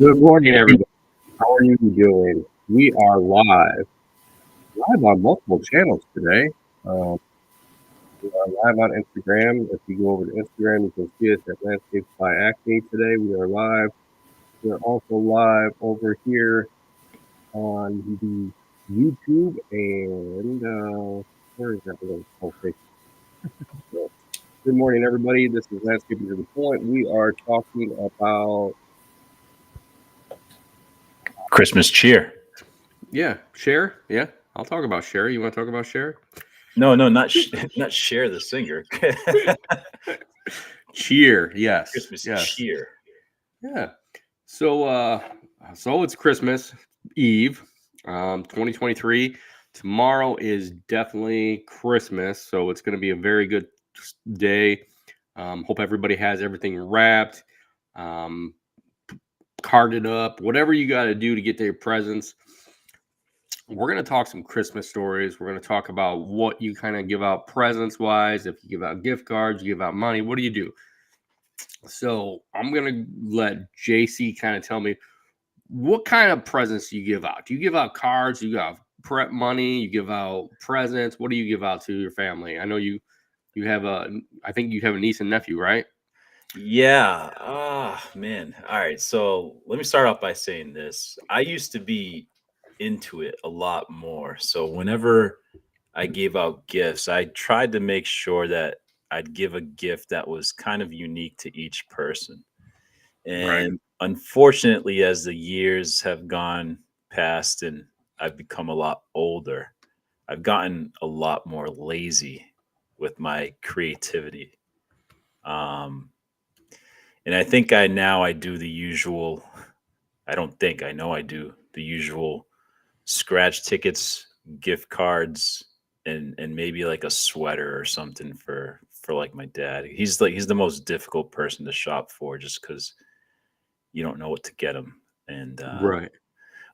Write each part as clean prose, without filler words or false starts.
Good morning, everybody. How are you doing? We are live on multiple channels today. Um, we are live on Instagram. If you go over to Instagram, you can see us at Landscapes by Acme today. We are live. We are also live over here on the YouTube and where is that little Facebook? So, good morning, everybody. This is Landscaping to the Point. We are talking about Christmas cheer. Yeah, Cher. Yeah, I'll talk about Cher. You want to talk about Cher? No, not Cher the singer. Cheer. Yes. Christmas Yes. cheer. Yeah. So it's Christmas Eve, 2023. Tomorrow is definitely Christmas, so it's going to be a very good day. Hope everybody has everything wrapped, um, carded up, whatever you got to do to get their presents. We're going to talk some Christmas stories. We're going to talk about what you kind of give out presents wise. If you give out gift cards, you give out money, what do you do? So I'm going to let JC kind of tell me what kind of presents do you give out? Do you give out cards? Do you give out prep money? You give out presents? What do you give out to your family? I know you have I think you have a niece and nephew, right? Yeah. Man. All right. So let me start off by saying this. I used to be into it a lot more. So whenever I gave out gifts, I tried to make sure that I'd give a gift that was kind of unique to each person. Right. And unfortunately, as the years have gone past and I've become a lot older, I've gotten a lot more lazy with my creativity. Um, and I think I do the usual, I don't think I know I do the usual scratch tickets, gift cards, and maybe like a sweater or something for like my dad. He's the most difficult person to shop for just because you don't know what to get him. And Right.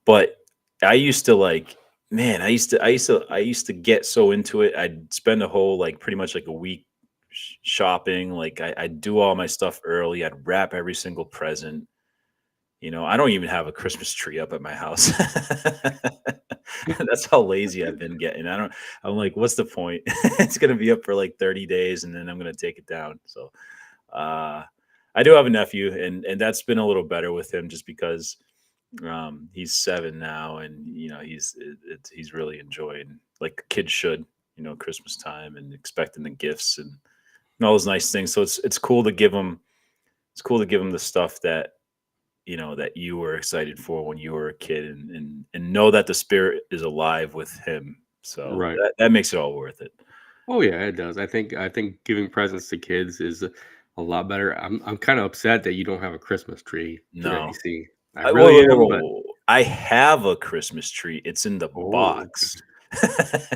but I used to like, man, I used to get so into it. I'd spend a whole like pretty much like a week shopping. Like I'd do all my stuff early. I'd wrap every single present. You know, I don't even have a Christmas tree up at my house. That's how lazy I've been getting. I'm like, what's the point? It's gonna be up for like 30 days and then I'm gonna take it down. So uh I do have a nephew and that's been a little better with him just because he's 7 now and he's really enjoying like kids should, Christmas time and expecting the gifts and all those nice things. So it's cool to give him the stuff that that you were excited for when you were a kid and know that the spirit is alive with him. So Right. that makes it all worth it. Oh yeah, it does. I think giving presents to kids is a lot better. I'm kind of upset that you don't have a Christmas tree today. No. See, I I, whoa, really whoa, whoa, am, whoa, but whoa. I have a Christmas tree. It's in the oh, box.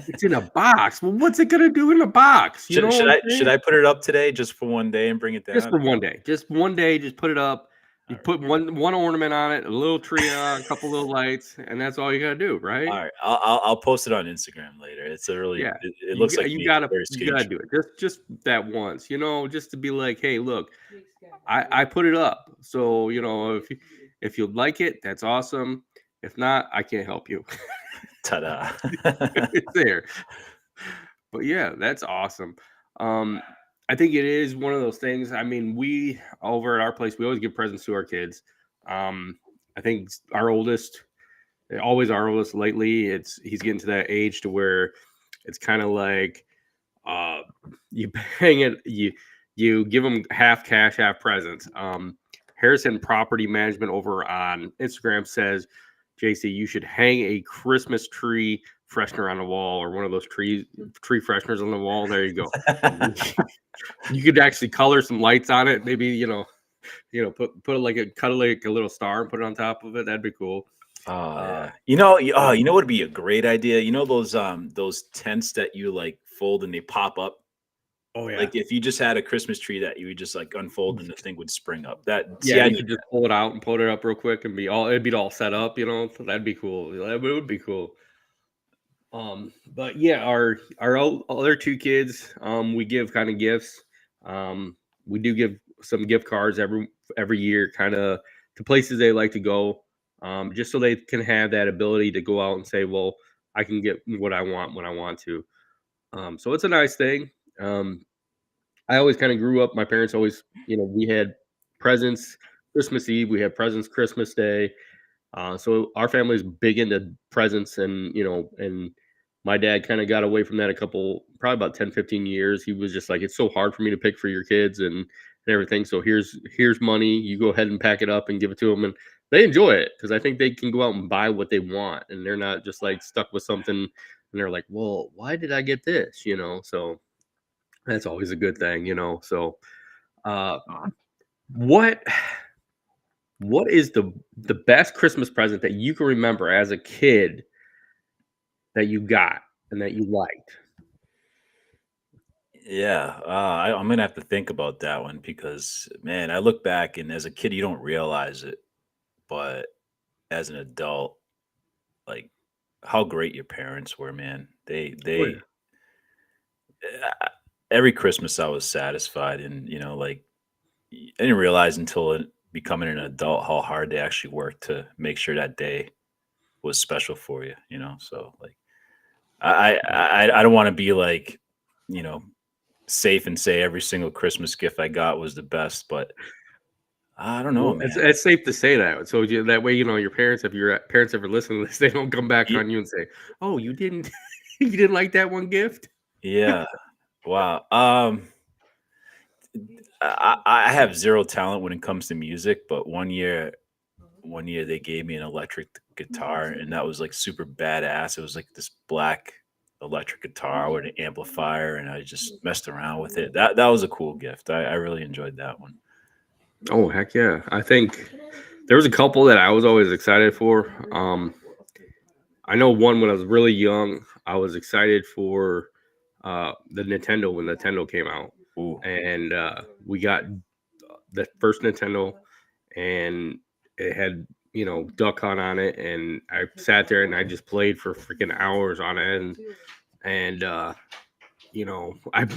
it's in a box. Well, what's it gonna do in a box? You know should, what should I'm I should saying? I put it up today just for one day and bring it Just down? for one day. Just one day, just put it up. You All put one ornament on it, a little tree on, a couple little lights, and that's all you gotta do, right? right. I'll post it on Instagram later. It's a really Yeah. it looks like You me. It's a gotta very you skinny gotta tree. do it. Just that once, just to be like, hey, look, I put it up. So, if you'd like it, that's awesome. If not, I can't help you. Ta-da. It's there. But yeah, that's awesome. Um, I think it is one of those things. I mean, we over at our place, we always give presents to our kids. I think our oldest, always our oldest lately, he's getting to that age to where it's kind of like uh you hang it you give them half cash, half presents. Harrison Property Management over on Instagram says, JC, you should hang a Christmas tree freshener on the wall, or one of those tree fresheners on the wall. There you go. You could actually color some lights on it. Maybe put like cut like a little star and put it on top of it. That'd be cool. Oh Uh, yeah. You know what would be a great idea? You know those tents that you like fold and they pop up? oh yeah, Like if you just had a Christmas tree that you would just like unfold and the thing would spring up. That yeah. see I You need could just pull it out and put it up real quick and it'd be all set up. So that'd be cool. That would be cool. But yeah, our other two kids, we give kind of gifts. We do give some gift cards every year, kind of to places they like to go, just so they can have that ability to go out and say, well, I can get what I want when I want to. So it's a nice thing. Um, I always kind of grew up. My parents always, we had presents Christmas Eve, we had presents Christmas Day. So our family's big into presents, and my dad kind of got away from that probably about 10, 15 years. He was just like, it's so hard for me to pick for your kids and everything. So here's money. You go ahead and pack it up and give it to them. And they enjoy it because I think they can go out and buy what they want, and they're not just like stuck with something and they're like, well, why did I get this? So that's always a good thing. So uh what what is the best Christmas present that you can remember as a kid that you got and that you liked? Yeah, I'm gonna have to think about that one because, man, I look back and as a kid you don't realize it, but as an adult, like how great your parents were, man. They Oh, yeah. they uh, every Christmas I was satisfied, and like I didn't realize until becoming an adult how hard they actually worked to make sure that day was special for you. So like I don't want to be like you know safe and say every single Christmas gift I got was the best, but I don't know, Well, man. it's safe to say that. So that way, your parents, if your parents ever listen to this, they don't come back Ye- on you and say, "Oh, you didn't, you didn't like that one gift." Yeah. Wow. I have zero talent when it comes to music, but one year they gave me an electric guitar, and that was like super badass. It was like this black electric guitar with an amplifier, and I just messed around with it. That was a cool gift. I really enjoyed that one. Oh, heck yeah! I think there was a couple that I was always excited for. I know one when I was really young, I was excited for the Nintendo when Nintendo came out, Ooh. and we got the first Nintendo, and it had Duck Hunt on it, and I sat there and I just played for freaking hours on it, and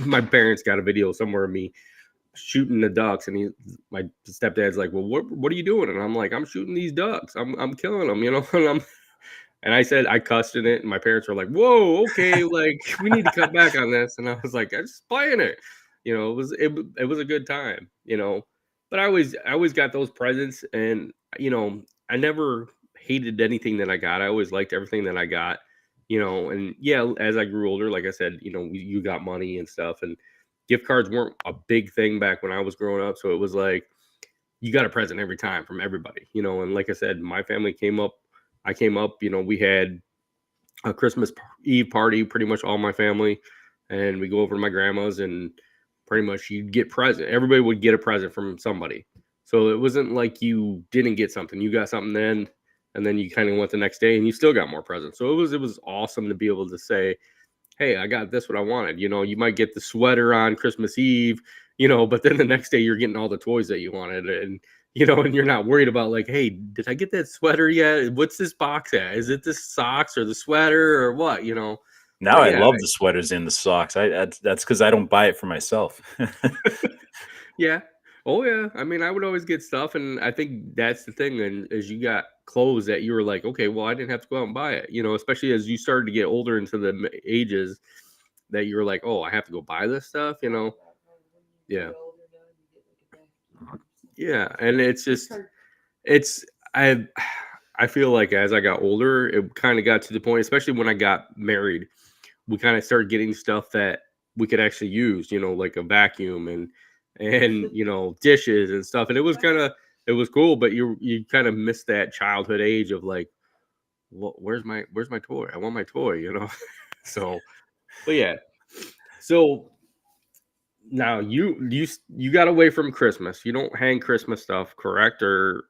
my parents got a video somewhere of me shooting the ducks, and my stepdad's like, well, what are you doing? And I'm like, I'm shooting these ducks, I'm killing them, and I said I cussed in it, and my parents were like, whoa, okay, like we need to cut back on this. And I was like, I'm just playing it. It was a good time. But I always got those presents, and I never hated anything that I got. I always liked everything that I got. And yeah, as I grew older, like I said, you got money and stuff, and gift cards weren't a big thing back when I was growing up. So it was like you got a present every time from everybody, and like I said, my family came up. I came up, we had a Christmas Eve party, pretty much all my family, and we go over to my grandma's, and pretty much you'd get present. Everybody would get a present from somebody. So it wasn't like you didn't get something. You got something then, and then you kind of went the next day and you still got more presents. So it was awesome to be able to say, hey, I got this what I wanted. You might get the sweater on Christmas Eve, but then the next day you're getting all the toys that you wanted, and you're not worried about like, hey, did I get that sweater yet? What's this box at? Is it the socks or the sweater or what? Now But I yeah, love the sweaters and the socks. That's because I don't buy it for myself. yeah. Oh yeah. I mean, I would always get stuff, and I think that's the thing. And as you got clothes that you were like, okay, well, I didn't have to go out and buy it. Especially as you started to get older into the ages that you were like, oh, I have to go buy this stuff. Yeah. Yeah, and it's just it's I feel like as I got older, it kind of got to the point, especially when I got married, we kind of started getting stuff that we could actually use, like a vacuum and dishes and stuff. And it was cool, but you kind of miss that childhood age of like, well, where's my toy? I want my toy. So, but yeah. So now you got away from Christmas. You don't hang Christmas stuff, correct? Or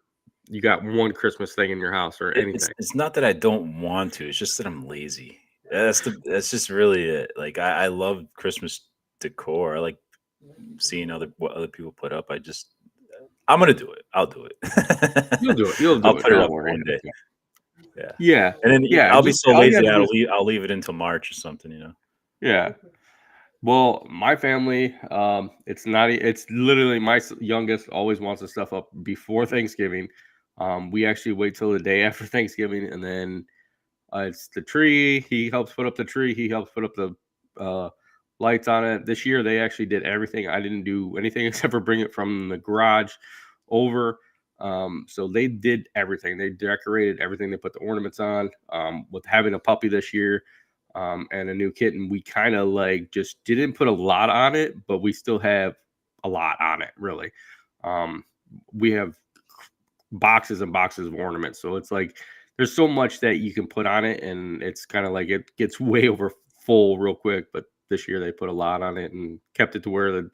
you got one Christmas thing in your house or It's anything? it's not that I don't want to. It's just that I'm lazy. That's just really it. Like I love Christmas decor. I like seeing what other people put up. I'm gonna do it. I'll do You'll it. do it. You'll I'll do it. put it Don't up worry. one day. Yeah, Yeah, and then yeah. I'll be Just so all you lazy have that to do is I'll leave it until March or something. yeah. Well, my family, it's not. It's literally my youngest always wants the stuff up before Thanksgiving, We actually wait till the day after Thanksgiving, and then it's the tree. He helps put up the tree. He helps put up the lights on it. This year, they actually did everything. I didn't do anything except for bring it from the garage over. So they did everything. They decorated everything. They put the ornaments on. With having a puppy this year and a new kitten, we kind of like just didn't put a lot on it, but we still have a lot on it, really. We have boxes and boxes of ornaments. So it's like there's so much that you can put on it, and it's kind of like it gets way over full real quick. But this year they put a lot on it and kept it to where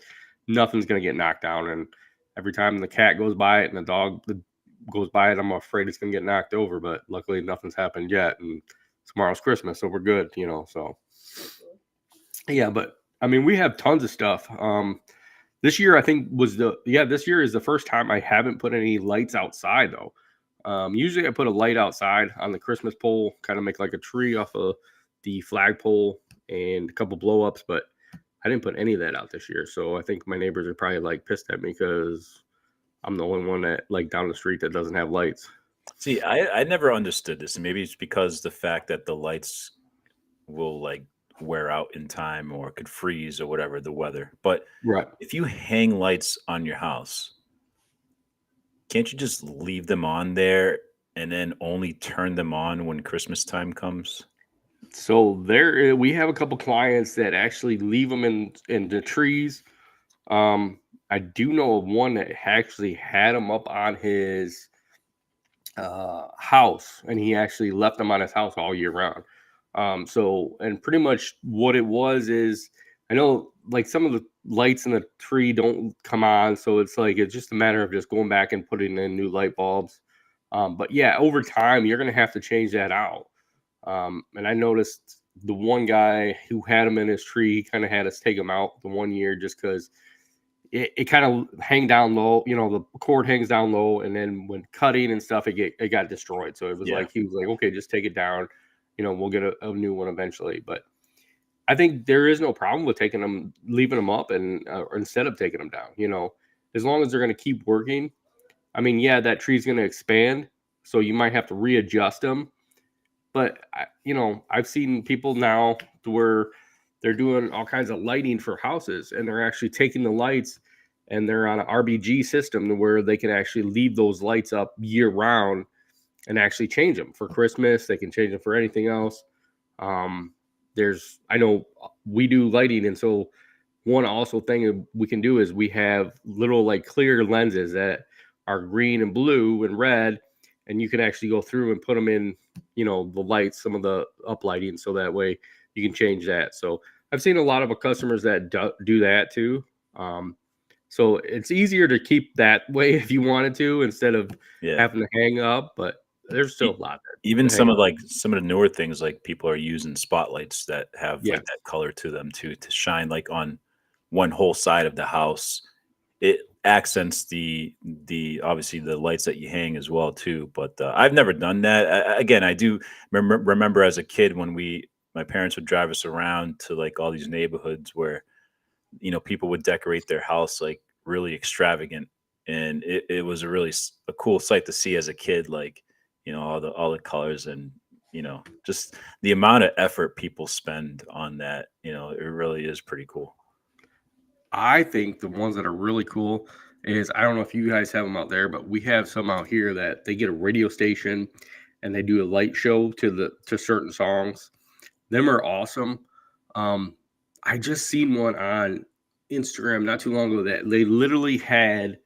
nothing's going to get knocked down. And every time the cat goes by it and the dog goes by it, I'm afraid it's going to get knocked over. But luckily nothing's happened yet. And tomorrow's Christmas, so we're good, So yeah, but I mean, we have tons of stuff. This year, I think this year is the first time I haven't put any lights outside though. Usually I put a light outside on the Christmas pole, kind of make like a tree off of the flagpole and a couple blow ups, but I didn't put any of that out this year. So I think my neighbors are probably like pissed at me because I'm the only one that like down the street that doesn't have lights. See, I never understood this. And maybe it's because the fact that the lights will like wear out in time or could freeze or whatever the weather. But Right. if you hang lights on your house, can't you just leave them on there and then only turn them on when Christmas time comes? So we have a couple clients that actually leave them in the trees. I do know of one that actually had them up on his house, and he actually left them on his house all year round. So, and pretty much what it was is, I know like some of the lights in the tree don't come on, so it's just a matter of just going back and putting in new light bulbs. But yeah, over time you're gonna have to change that out. And I noticed the one guy who had him in his tree, he kind of had us take him out the one year just because it kind of hang down low, the cord hangs down low, and then when cutting and stuff, it got destroyed. So it was Yeah. like he was like, okay, just take it down. We'll get a new one eventually. But I think there is no problem with leaving them up, and or instead of taking them down. As long as they're going to keep working. I mean, yeah, that tree's going to expand, so you might have to readjust them. But I've seen people now to where they're doing all kinds of lighting for houses, and they're actually taking the lights and they're on an RBG system to where they can actually leave those lights up year round and actually change them for Christmas. They can change them for anything else. I know we do lighting, and so one also thing we can do is we have little like clear lenses that are green and blue and red, and you can actually go through and put them in, the lights, some of the uplighting, so that way you can change that. So I've seen a lot of customers that do that too. So it's easier to keep that way if you wanted to, instead of having to hang up, but there's still a lot there. Even some of the newer things, like people are using spotlights that have like that color to them too, to shine like on one whole side of the house. It accents the obviously the lights that you hang as well too. But I've never done that. Again, I do remember as a kid when my parents would drive us around to like all these neighborhoods where people would decorate their house like really extravagant, and it was a cool sight to see as a kid, like all the colors, and just the amount of effort people spend on that. It really is pretty cool. I think the ones that are really cool is, I don't know if you guys have them out there, but we have some out here that they get a radio station and they do a light show to certain songs. Them are awesome. I just seen one on Instagram not too long ago that they literally had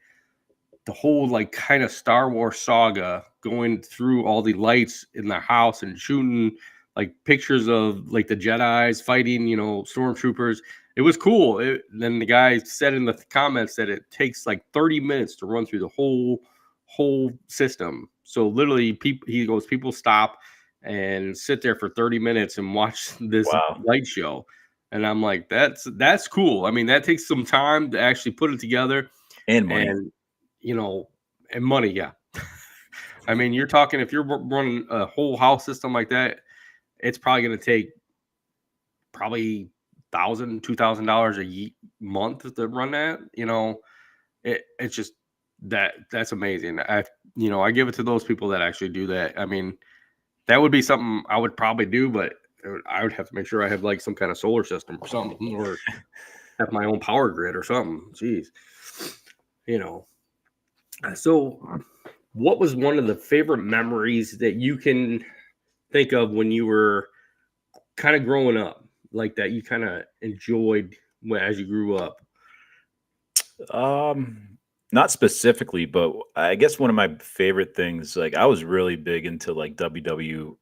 the whole like kind of Star Wars saga going through all the lights in the house and shooting like pictures of like the Jedis fighting, stormtroopers. It was cool. Then the guy said in the comments that it takes like 30 minutes to run through the whole system. So literally people stop and sit there for 30 minutes and watch this light show. And I'm like, that's cool. I mean, that takes some time to actually put it together, and money. And money. Yeah. I mean, you're talking, if you're running a whole house system like that, it's probably going to take probably $1,000, $2,000 a month to run that. It's just that's amazing. I give it to those people that actually do that. I mean, that would be something I would probably do, but I would have to make sure I have like some kind of solar system or something, or have my own power grid or something. Jeez, you know. So, what was one of the favorite memories that you can think of when you were kind of growing up, like that you kind of enjoyed as you grew up? Not specifically, but I guess one of my favorite things, like I was really big into like WWF.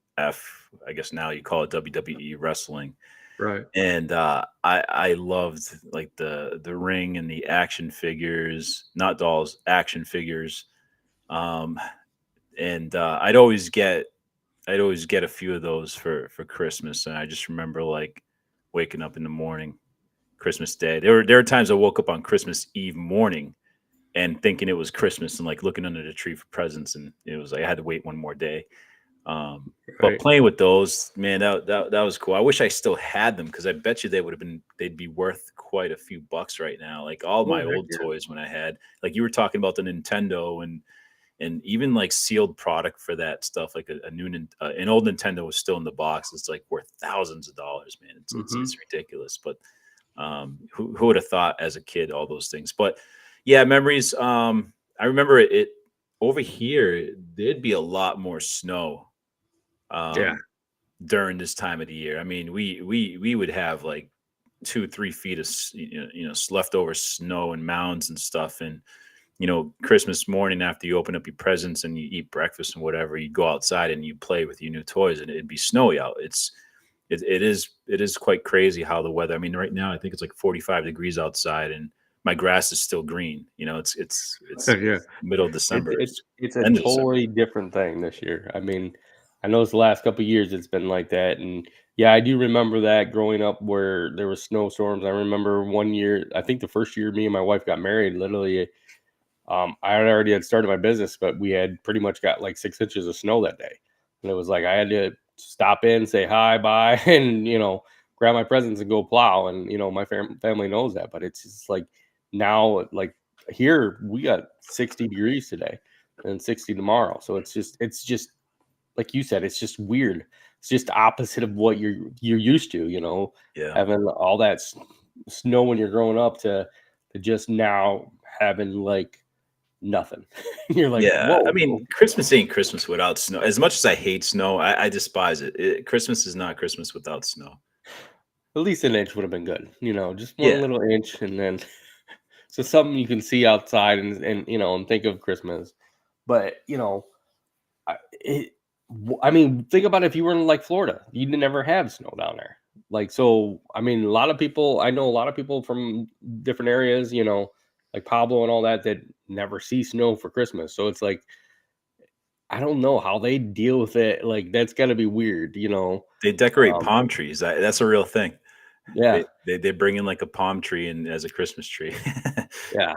I guess now you call it WWE wrestling, Right. and I loved like the ring and the action figures, not dolls, action figures. Um, and I'd always get a few of those for Christmas, and I just remember like waking up in the morning, Christmas Day. There were times I woke up on Christmas Eve morning and thinking it was Christmas and like looking under the tree for presents, and it was like I had to wait one more day. But Right. playing with those, man, that was cool. I wish I still had them because I bet you they'd be worth quite a few bucks right now. Like all Oh, my heck old yeah. toys when I had, like you were talking about the Nintendo and even like sealed product for that stuff, like an old Nintendo was still in the box. It's like worth thousands of dollars, man. It's ridiculous. But who would have thought as a kid all those things? But yeah, memories. I remember it over here. There'd be a lot more snow Yeah. um, during this time of the year. I mean, we would have like 2 3 feet of leftover snow and mounds and stuff, and Christmas morning after you open up your presents and you eat breakfast and whatever, you go outside and you play with your new toys, and it'd be snowy out. It is quite crazy how the weather. I mean, right now I think it's like 45 degrees outside, and my grass is still green. Yeah. It's middle of December. It's a End of December. totally different thing this year. I mean, I know it's the last couple of years it's been like that, and yeah, I do remember that growing up where there was snowstorms. I remember one year, I think the first year me and my wife got married, literally, already had started my business, but we had pretty much got like 6 inches of snow that day, and it was like I had to stop in, say hi, bye, and grab my presents and go plow. And my family knows that, but it's just like now, like here we got 60 degrees today and 60 tomorrow. So it's just like you said, it's just weird. It's just the opposite of what you're used to, Yeah. having all that snow when you're growing up to just now having like nothing. You're like, Yeah, I whoa. mean, Christmas ain't Christmas without snow. As much as I hate snow, I despise it. Christmas is not Christmas without snow. At least an inch would have been good, just one Yeah, little inch, and then so something you can see outside and think of Christmas. But I mean, think about if you were in like Florida, you'd never have snow down there. Like, so I mean, I know a lot of people from different areas, like Pablo and all that never see snow for Christmas. So it's like I don't know how they deal with it. Like that's got to be weird. they decorate Um, palm trees. That's a real thing. yeah, They bring in like a palm tree and as a Christmas tree. yeah.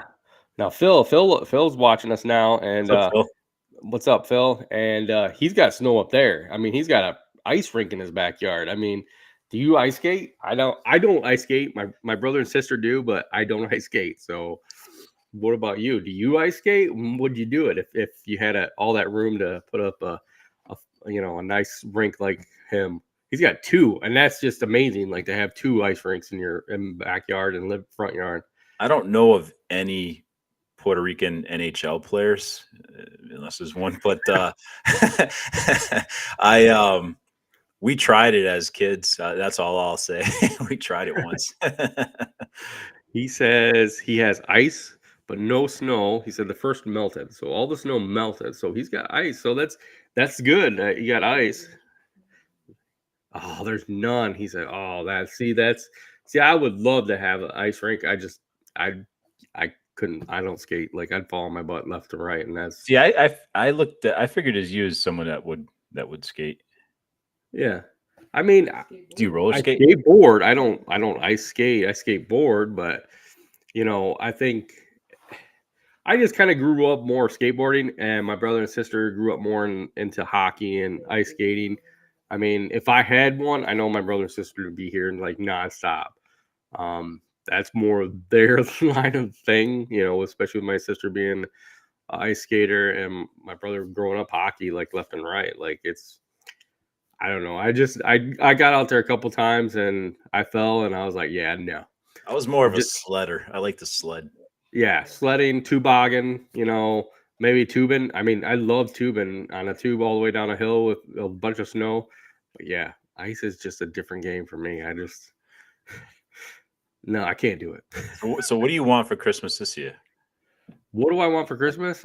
Now Phil's watching us now, and What's up, Phil? what's up, Phil? And he's got snow up there. I mean, he's got a ice rink in his backyard. I mean, do you ice skate? I don't ice skate. My brother and sister do, but I don't ice skate. So what about you? Do you ice skate? Would you do it if you had all that room to put up a nice rink like him? He's got two, and that's just amazing. Like to have two ice rinks in your backyard and live front yard. I don't know of any Puerto Rican NHL players, unless there's one, but I we tried it as kids. That's all I'll say. We tried it once. He says he has ice, but no snow. He said the first melted, so all the snow melted. So he's got ice. So that's good. You got ice. Oh, there's none. He said, "Oh, see. I would love to have an ice rink. I, I couldn't. I don't skate. Like I'd fall on my butt left and right, and that's See, I figured as you as someone that would skate. yeah. I mean, Do you roller I skate? skateboard. I don't ice skate. I skateboard, but I think I just kind of grew up more skateboarding, and my brother and sister grew up more into hockey and ice skating. I mean, if I had one, I know my brother and sister would be here and like nonstop. That's more of their line of thing, especially with my sister being a ice skater, and my brother growing up hockey like left and right. Like it's I don't know. I got out there a couple times and I fell and I was like, yeah, no. I was more of a Just sledder. I like to sled. yeah, sledding, toboggan, maybe tubing. I mean, I love tubing on a tube all the way down a hill with a bunch of snow. But yeah, ice is just a different game for me. I just no, I can't do it. So what do you want for Christmas this year? What do I want for Christmas?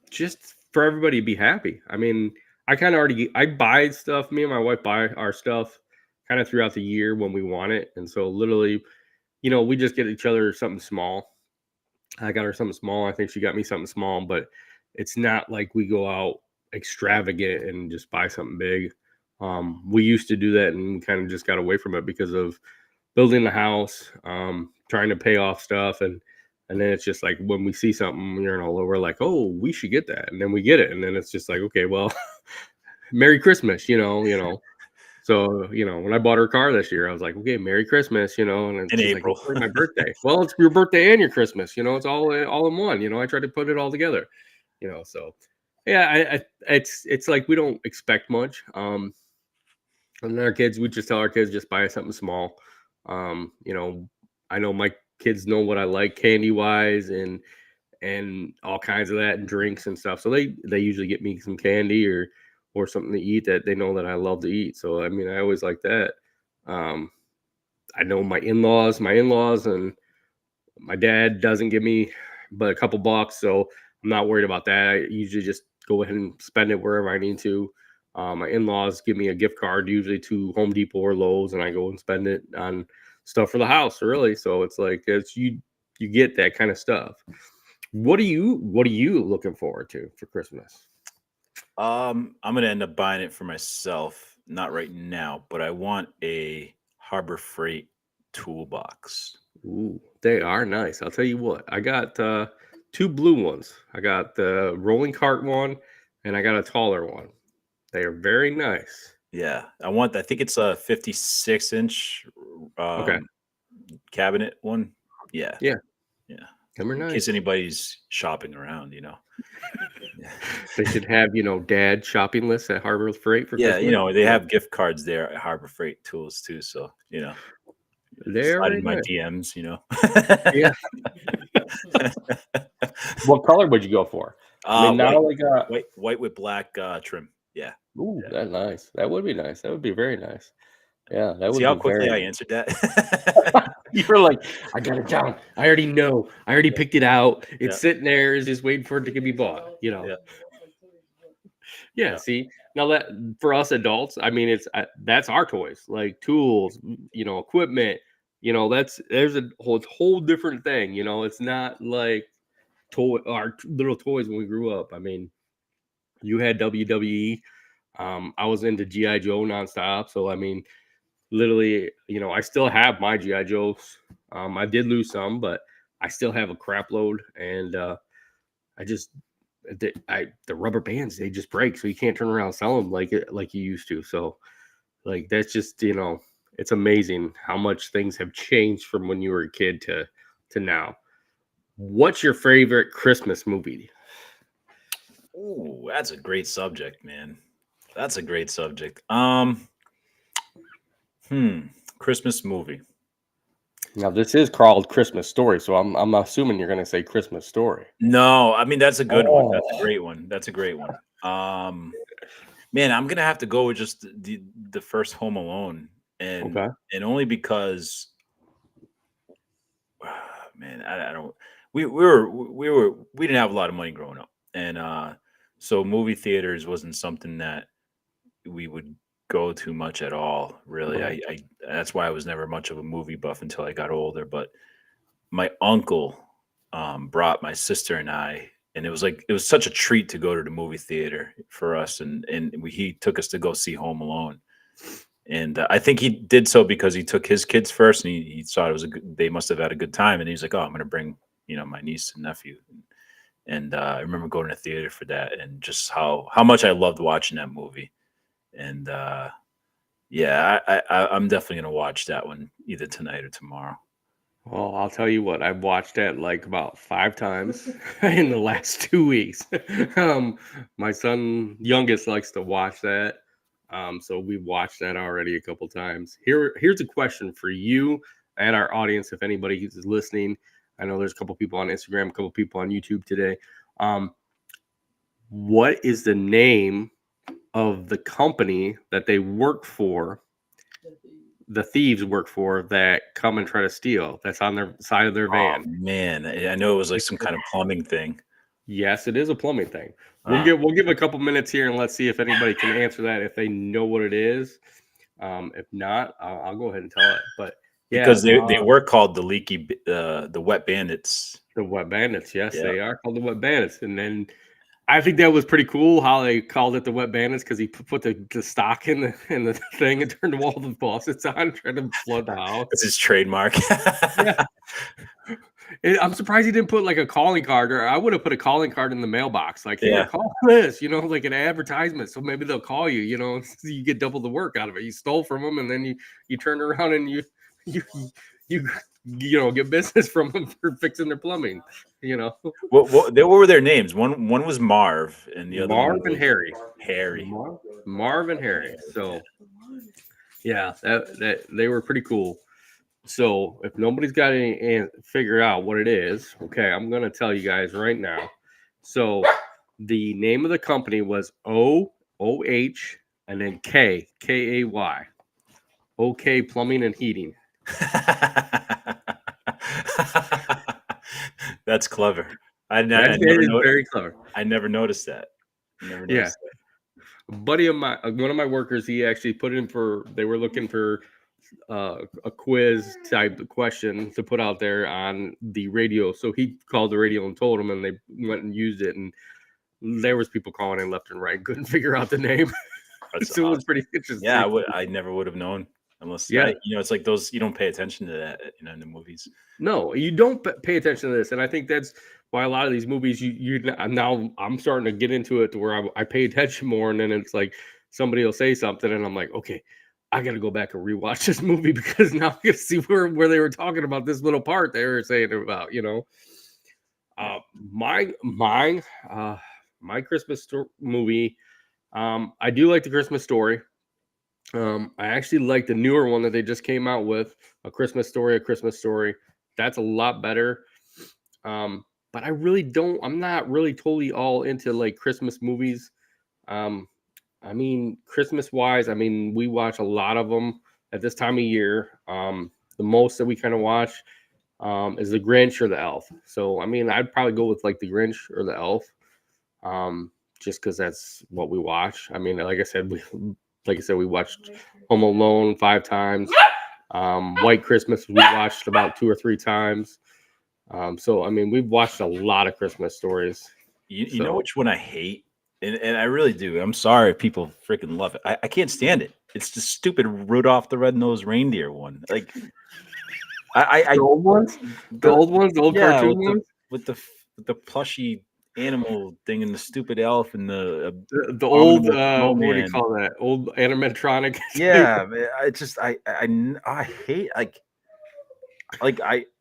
Just for everybody to be happy. I mean, I kind of already I buy stuff. Me and my wife buy our stuff kind of throughout the year when we want it, and so literally, we just get each other something small. I got her something small. I think she got me something small, but it's not like we go out extravagant and just buy something big. We used to do that and we kind of just got away from it because of building the house, trying to pay off stuff, and then it's just like when we see something, we're like, oh, we should get that, and then we get it, and then it's just like, okay, well, Merry Christmas. So, when I bought her car this year, I was like, okay, Merry Christmas, and In she's April. like, it's my birthday. Well, it's your birthday and your Christmas, it's all in one. I try to put it all together, so yeah, it's like we don't expect much. And then our kids, we just tell our kids just buy us something small. I know my kids know what I like candy wise and all kinds of that and drinks and stuff. So they usually get me some candy or something to eat that they know that I love to eat. So I mean, I always like that. I know my in-laws and my dad doesn't give me but a couple bucks, so I'm not worried about that. I usually just go ahead and spend it wherever I need to. My in-laws give me a gift card, usually to Home Depot or Lowe's, and I go and spend it on stuff for the house, really. So it's like you get that kind of stuff. What are you looking forward to for Christmas? I'm gonna end up buying it for myself. Not right now, but I want a Harbor Freight toolbox. Ooh, they are nice. I'll tell you what. I got two blue ones. I got the rolling cart one, and I got a taller one. They are very nice. Yeah, I think it's a 56-inch Okay. cabinet one. Yeah, Yeah, yeah. them are In nice. case anybody's shopping around, Yeah. They should have, dad shopping lists at Harbor Freight for Yeah, Christmas. they have gift cards there at Harbor Freight Tools too. So, They're slide very in my nice. DMs, Yeah. What color would you go for? I mean, not white, only got white with black trim. Yeah. ooh, Yeah. that's nice. That would be nice. That would be very nice. Yeah, that See would how be quickly very I nice. answered that? You're like, I got it down. I already know. I already picked it out. It's Yeah. sitting there. It's just waiting for it to be bought. Yeah. Yeah. See, now that for us adults, I mean, that's our toys, like tools, equipment. There's a whole different thing. It's not like our little toys when we grew up. I mean, you had WWE. I was into GI Joe nonstop. So I mean, literally, I still have my GI Joes. I did lose some, but I still have a crap load, and I just the rubber bands, they just break, so you can't turn around and sell them like you used to. So like that's just it's amazing how much things have changed from when you were a kid to now. What's your favorite Christmas movie? Ooh, that's a great subject, man. That's a great subject. Christmas movie. Now this is called Christmas Story, so I'm assuming you're going to say Christmas Story. No, I mean that's a good one. That's a Oh. great one. That's a great one. Man, I'm gonna have to go with just the first Home Alone, and Okay. only because, man, I don't. We didn't have a lot of money growing up, and so movie theaters wasn't something that we would go to much at all. Really, Right. I that's why I was never much of a movie buff until I got older. But my uncle brought my sister and I, and it was such a treat to go to the movie theater for us, and he took us to go see Home Alone, and I think he did so because he took his kids first, and he thought it was they must have had a good time, and he's like, oh, I'm going to bring my niece and nephew, and I remember going to the theater for that, and just how much I loved watching that movie, and yeah, I'm definitely going to watch that one either tonight or tomorrow. Well, I'll tell you what, I've watched that like about 5 times in the last 2 weeks. Um, my son youngest likes to watch that. So we watched that already a couple times. Here's a question for you and our audience, if anybody is listening. I know there's a couple people on Instagram, a couple people on YouTube today. What is the name of the company that they work for, the thieves work for, that come and try to steal, that's on their side of their Oh van? man, I know it was like some kind of plumbing thing. Yes, it is a plumbing thing. Wow. We'll give a couple minutes here and let's see if anybody can answer that, if they know what it is. If not, I'll go ahead and tell it. But yeah, Because they were called the the Wet Bandits. the Wet Bandits. Yes, Yeah. they are called the Wet Bandits. And then I think that was pretty cool how they called it the Wet Bandits, because he put the stock in the thing and turned all the faucets on, trying to flood the house. That's his trademark. Yeah. I'm surprised he didn't put like a calling card, or I would have put a calling card in the mailbox. Like, Yeah. here, call this, like an advertisement. So maybe they'll call you, so you get double the work out of it. You stole from them, and then you turn around and you get business from them for fixing their plumbing. What were their names? One was Marv, and the other one Marv and was Harry. Harry. Marv and Harry. So yeah, that they were pretty cool. So if nobody's got any figure out what it is, okay, I'm gonna tell you guys right now. So the name of the company was OOH and then KAY. OK Plumbing and Heating. That's clever. I That never is noticed. very clever. I never noticed that. Yeah. A buddy of my, one of my workers, he actually put in for, they were looking for a quiz type question to put out there on the radio. So he called the radio and told them, and they went and used it. And there was people calling in left and right, couldn't figure out the name. That's So it was awesome. pretty interesting. Yeah, I never would have known unless, Yeah. it's like those, you don't pay attention to that, in the movies. No, you don't pay attention to this, and I think that's why a lot of these movies, you now I'm starting to get into it to where I pay attention more, and then it's like somebody will say something, and I'm like, okay, I got to go back and rewatch this movie, because now I got to see where they were talking about this little part they were saying about, my Christmas movie. I do like the Christmas Story. I actually like the newer one that they just came out with, A Christmas Story. That's a lot better. But I really don't, I'm not really totally all into like Christmas movies. I mean, Christmas wise, we watch a lot of them at this time of year. The most that we kind of watch is the Grinch or the Elf. So, I'd probably go with like the Grinch or the Elf. Just because that's what we watch. Like I said, we watched Home Alone 5 times. White Christmas, we watched about 2 or 3 times. So we've watched a lot of Christmas stories. You know which one I hate? And I really do. I'm sorry if people freaking love it. I can't stand it. It's the stupid Rudolph the Red-Nosed Reindeer one. Like, The old ones? The old cartoon ones? With the plushy animal thing and the stupid elf and the old what do you snowman. call that? Old animatronic. Yeah, man, I hate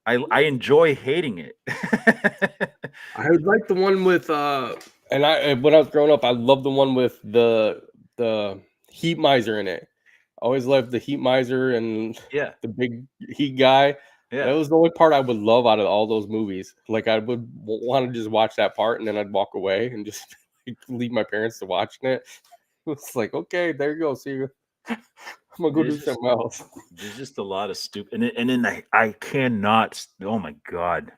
I enjoy hating it. I would like the one with when I was growing up, I loved the one with the heat miser in it. I always loved the heat miser and Yeah, the big heat guy. That yeah. was the only part I would love out of all those movies. Like, I would want to just watch that part, and then I'd walk away and just leave my parents to watching it. It's like, okay, there you go. See you. I'm gonna go do something else. There's just a lot of stupid, and then I cannot. Oh my god!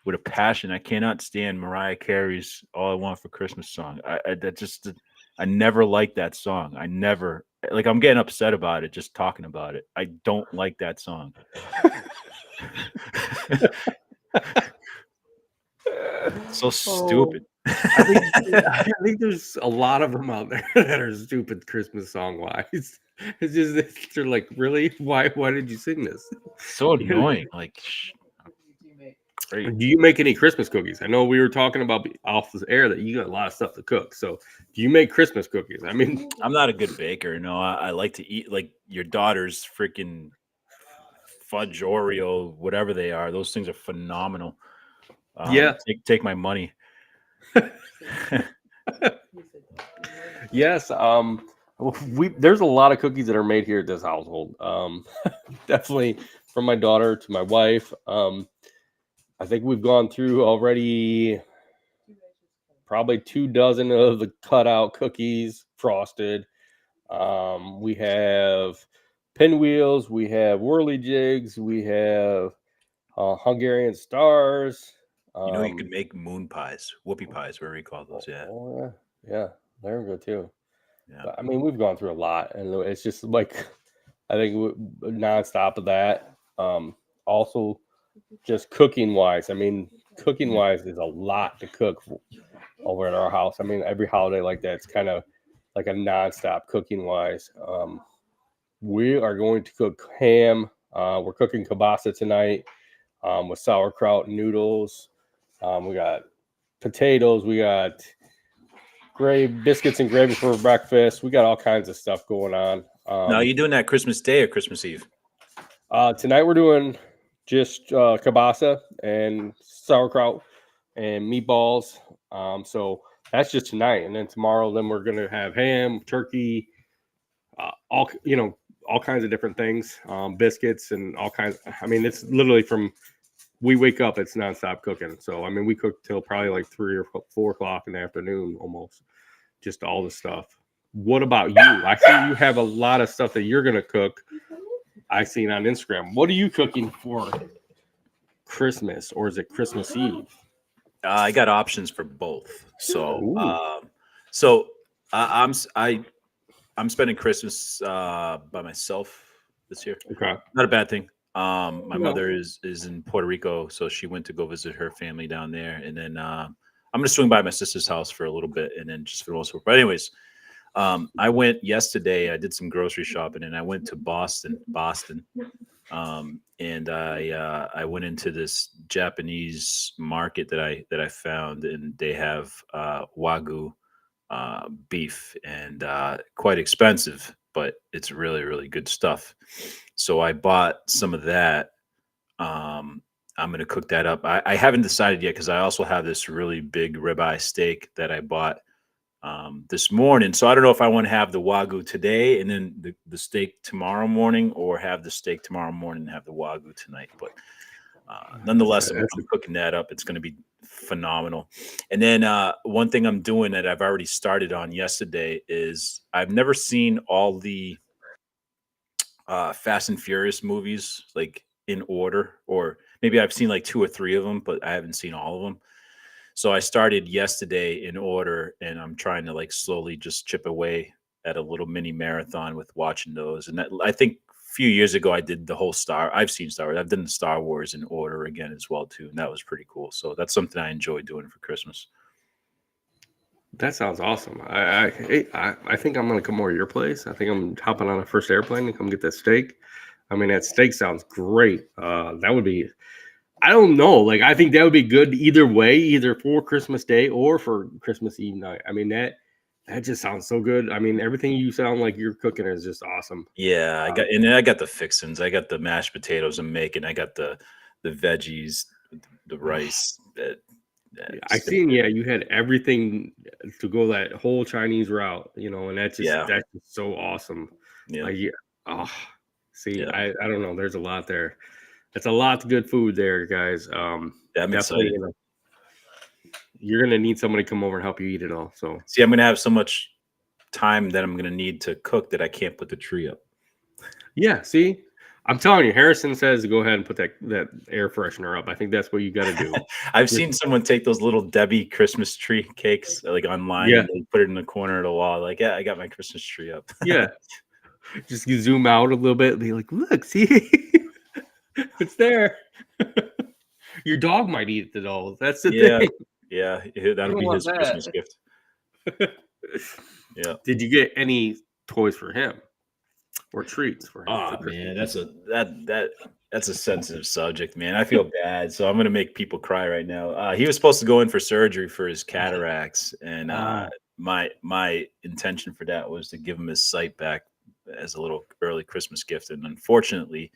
With a passion, I cannot stand Mariah Carey's "All I Want for Christmas" song. I never liked that song. I never, like, I'm getting upset about it just talking about it. I don't like that song. So stupid. I think there's a lot of them out there that are stupid Christmas song wise. It's just they're like, really? Why did you sing this? So annoying. Like, great. Do you make any Christmas cookies? I know we were talking about off the air that you got a lot of stuff to cook. So do you make Christmas cookies? I'm not a good baker. No, I like to eat like your daughter's freaking fudge Oreo, whatever they are. Those things are phenomenal. Yeah. Take my money. Yes. There's a lot of cookies that are made here at this household. Definitely from my daughter to my wife. I think we've gone through already probably 24 of the cutout cookies, frosted. We have pinwheels, we have whirly jigs, we have Hungarian stars. You could make moon pies, whoopie pies, whatever you call those. Yeah. Oh, yeah, they're good too. Yeah. But, I mean, we've gone through a lot, and it's just like I think nonstop of that. Also, just cooking wise, I mean, cooking wise is a lot to cook over at our house. I mean, every holiday like that, it's kind of like a nonstop cooking wise. We are going to cook ham. We're cooking kielbasa tonight with sauerkraut and noodles. We got potatoes. We got biscuits and gravy for breakfast. We got all kinds of stuff going on. Now, are you doing that Christmas Day or Christmas Eve? Tonight we're doing just kielbasa and sauerkraut and meatballs. So that's just tonight, and then tomorrow, then we're gonna have ham, turkey, all kinds of different things, biscuits and all kinds. I mean, it's literally from we wake up, it's nonstop cooking. So I mean, we cook till probably like 3 or 4 o'clock in the afternoon, almost. Just all the stuff. What about you? I see you have a lot of stuff that you're gonna cook. I seen on Instagram. What are you cooking for Christmas, or is it Christmas Eve? I got options for both. So, Ooh. I'm spending Christmas by myself this year. Okay. Not a bad thing. My No. mother is in Puerto Rico, so she went to go visit her family down there, and then I'm gonna swing by my sister's house for a little bit, and then just for the most part. But anyways, I went yesterday. I did some grocery shopping, and I went to Boston, and I went into this Japanese market that I found, and they have Wagyu beef, and quite expensive, but it's really, really good stuff. So I bought some of that. I'm going to cook that up. I haven't decided yet, because I also have this really big ribeye steak that I bought this morning. So I don't know if I want to have the Wagyu today and then the steak tomorrow morning, or have the steak tomorrow morning and have the Wagyu tonight. But nonetheless, I'm cooking that up. It's going to be phenomenal. And then one thing I'm doing that I've already started on yesterday is I've never seen all the Fast and Furious movies like in order, or maybe I've seen like 2 or 3 of them, but I haven't seen all of them. So I started yesterday in order, and I'm trying to like slowly just chip away at a little mini marathon with watching those. And that, I think a few years ago I did the whole I've seen Star Wars. I've done the Star Wars in order again as well too, and that was pretty cool. So that's something I enjoy doing for Christmas. That sounds awesome. I think I'm gonna come over to your place. I think I'm hopping on a first airplane and come get that steak. I mean, that steak sounds great. That would be. I don't know. Like, I think that would be good either way, either for Christmas Day or for Christmas Eve night. I mean, that just sounds so good. I mean, everything you sound like you're cooking is just awesome. Yeah, and then I got the fixins. I got the mashed potatoes I'm making. I got the veggies, the rice. I seen, you had everything to go that whole Chinese route, and that's just so awesome. Yeah. I don't know. There's a lot there. It's a lot of good food there, guys. I'm definitely. excited. You're gonna need somebody to come over and help you eat it all. So see, I'm gonna have so much time that I'm gonna need to cook that I can't put the tree up. Yeah, see, I'm telling you, Harrison says to go ahead and put that air freshener up. I think that's what you got to do. I've seen someone take those little Debbie Christmas tree cakes like online, and they put it in the corner of the wall. Like, yeah, I got my Christmas tree up. Yeah, just you zoom out a little bit and be like, look, see. It's there. Your dog might eat it all. That's the thing. Yeah, that'll be his Christmas gift. Yeah. Did you get any toys for him or treats for him? Oh man, that's a sensitive subject, man. I feel bad, so I'm gonna make people cry right now. He was supposed to go in for surgery for his cataracts, and my intention for that was to give him his sight back as a little early Christmas gift, and unfortunately,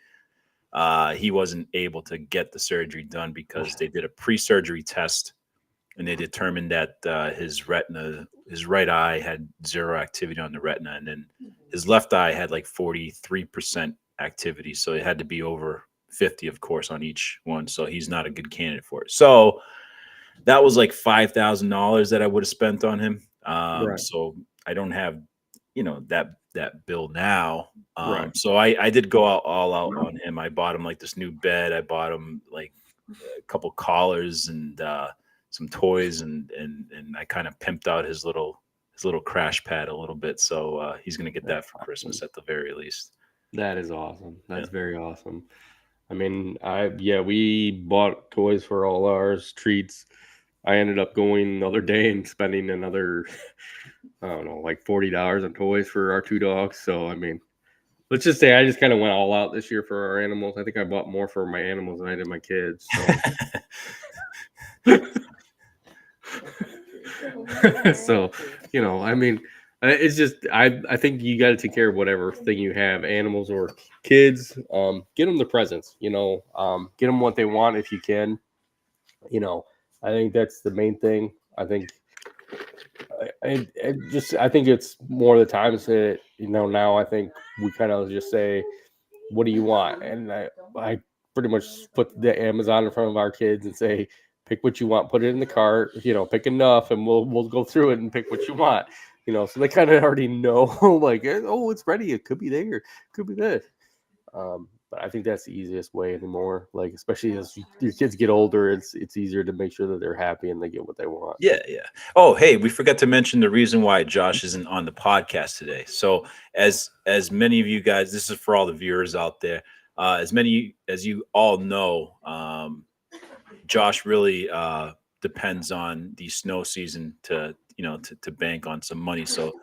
he wasn't able to get the surgery done because they did a pre-surgery test and they determined that his right eye had zero activity on the retina, and then his left eye had like 43% activity. So it had to be over 50, of course, on each one. So he's not a good candidate for it. So that was like $5,000 that I would have spent on him. Right. So I don't have, that bill now. Right. So I did go all out on him. I bought him like this new bed. I bought him like a couple collars and some toys, and I kind of pimped out his little crash pad a little bit. So he's gonna get that for Christmas at the very least. That is awesome. That's very awesome. I mean, we bought toys for all ours, treats. I ended up going the other day and spending another, I don't know, like $40 on toys for our 2 dogs. So, I mean, let's just say I just kind of went all out this year for our animals. I think I bought more for my animals than I did my kids. So, so I mean, it's just I think you got to take care of whatever thing you have, animals or kids. Get them the presents. Get them what they want if you can. I think that's the main thing. I think I think it's more the times that now I think we kind of just say, what do you want? And I pretty much put the Amazon in front of our kids and say, pick what you want, put it in the cart, pick enough, and we'll go through it and pick what you want. So they kind of already know, like, oh, it's ready. It could be there, it could be this. But I think that's the easiest way anymore. Like, especially as your kids get older, it's easier to make sure that they're happy and they get what they want. Yeah. Oh, hey, we forgot to mention the reason why Josh isn't on the podcast today. So as many of you guys, this is for all the viewers out there, as many as you all know, Josh really depends on the snow season to bank on some money. So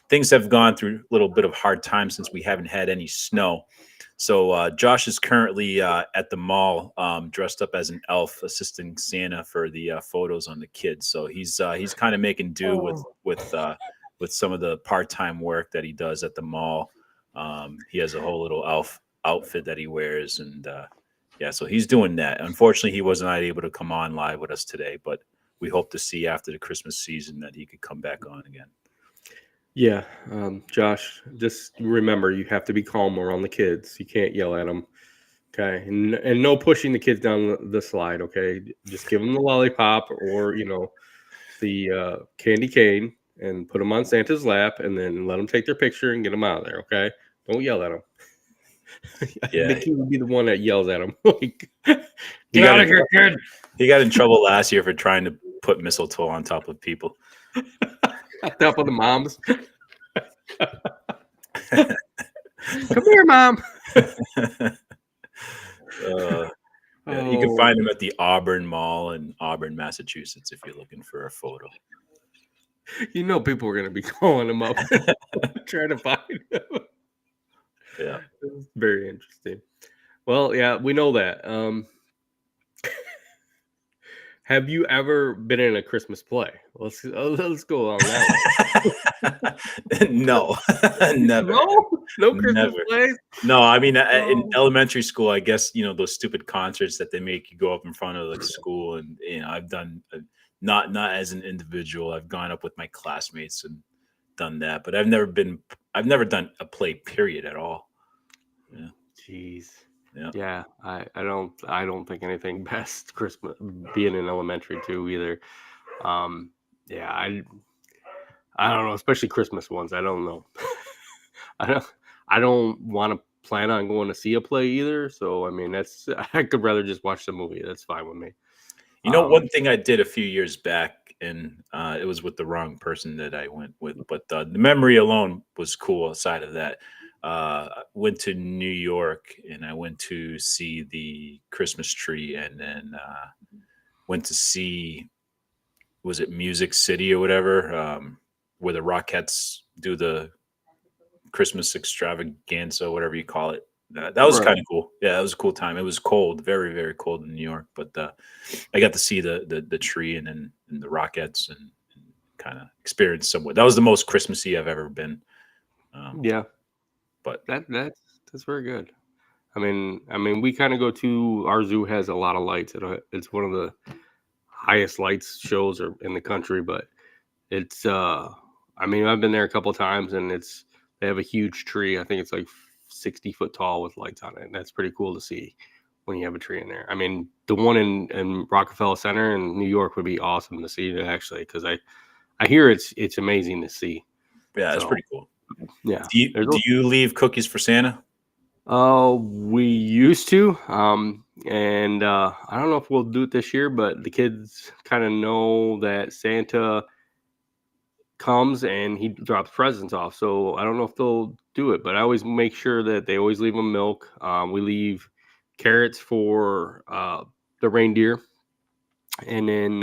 things have gone through a little bit of hard time since we haven't had any snow. So Josh is currently at the mall, dressed up as an elf, assisting Santa for the photos on the kids. So he's kind of making do with some of the part-time work that he does at the mall. He has a whole little elf outfit that he wears, and so he's doing that. Unfortunately, he was not able to come on live with us today, but we hope to see after the Christmas season that he could come back on again. Yeah, Josh, just remember you have to be calm around the kids. You can't yell at them, okay? And no pushing the kids down the slide, okay? Just give them the lollipop or the candy cane and put them on Santa's lap, and then let them take their picture and get them out of there, okay? Don't yell at them. Yeah, Mickey would be the one that yells at him. Like, get out of here, kid! He got in trouble last year for trying to put mistletoe on top of people. Top of the moms. Come here, mom. You can find him at the Auburn Mall in Auburn, Massachusetts, if you're looking for a photo. People are going to be calling him up, trying to find him. Yeah, very interesting. Well, yeah, we know that. Have you ever been in a Christmas play? Let's go on that one. No, never. No Christmas plays. No, I mean, in elementary school, I guess those stupid concerts that they make you go up in front of like school, and I've done not as an individual. I've gone up with my classmates and done that, but I've never done a play period at all. Yeah. Jeez. Yeah. I don't think anything best Christmas being in elementary too either. I don't know, especially Christmas ones. I don't know. I don't want to plan on going to see a play either. So I mean, I could rather just watch the movie. That's fine with me. One thing I did a few years back, and it was with the wrong person that I went with, but the memory alone was cool. Aside of that. Went to New York and I went to see the Christmas tree, and then went to see, was it Music City or whatever, where the Rockettes do the Christmas extravaganza, whatever you call it. That was kind of cool. Yeah, it was a cool time. It was cold, very, very cold in New York, but I got to see the tree and the Rockettes and kind of experience somewhat. That was the most Christmassy I've ever been. Yeah. But that's very good. I mean, we kind of go to our zoo has a lot of lights. It's one of the highest lights shows in the country, but it's I mean, I've been there a couple of times, and they have a huge tree. I think it's like 60 foot tall with lights on it. And that's pretty cool to see when you have a tree in there. I mean, the one in Rockefeller Center in New York would be awesome to see actually, because I hear it's amazing to see. Yeah, that's So, pretty cool. yeah. Do you leave cookies for Santa? We used to, and I don't know if we'll do it this year, but the kids kind of know that Santa comes and he drops presents off. So I don't know if they'll do it, but I always make sure that they always leave them milk. We leave carrots for the reindeer, and then